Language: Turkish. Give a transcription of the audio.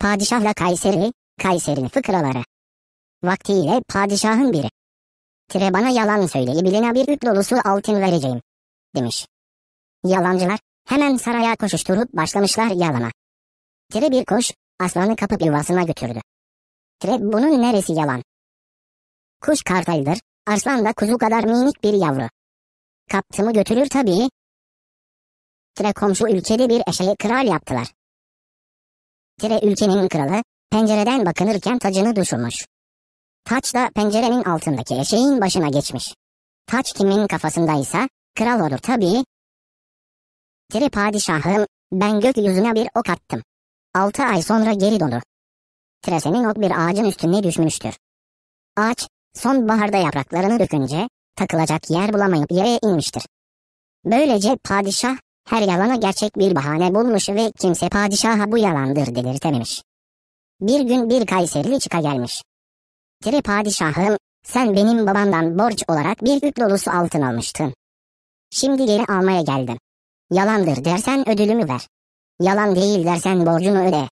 Padişahla Kayseri, Kayseri'nin fıkraları. Vaktiyle padişahın biri. Bana yalan söyleyebilene bir yük dolusu altın vereceğim, demiş. Yalancılar hemen saraya koşuşturup başlamışlar yalana. Bir kuş aslanı kapıp yuvasına götürdü. Bunun neresi yalan? Kuş kartaldır, arslan da kuzu kadar minik bir yavru. Kaptı mı götürür tabii. Komşu ülkede bir eşeği kral yaptılar. Ülkenin kralı pencereden bakınırken tacını düşürmüş. Taç da pencerenin altındaki eşeğin başına geçmiş. Taç kimin kafasındaysa kral olur tabii. Padişahım, ben gökyüzüne bir ok attım. 6 ay sonra geri döndü. Senin ok bir ağacın üstüne düşmüştür. Ağaç sonbaharda yapraklarını dökünce takılacak yer bulamayıp yere inmiştir. Böylece padişah her yalana gerçek bir bahane bulmuş ve kimse padişaha bu yalandır dedirtememiş. Bir gün bir Kayserili çıka gelmiş. Padişahım, sen benim babamdan borç olarak bir yük dolusu altın almıştın. Şimdi geri almaya geldim. Yalandır dersen ödülümü ver. Yalan değil dersen borcunu öde.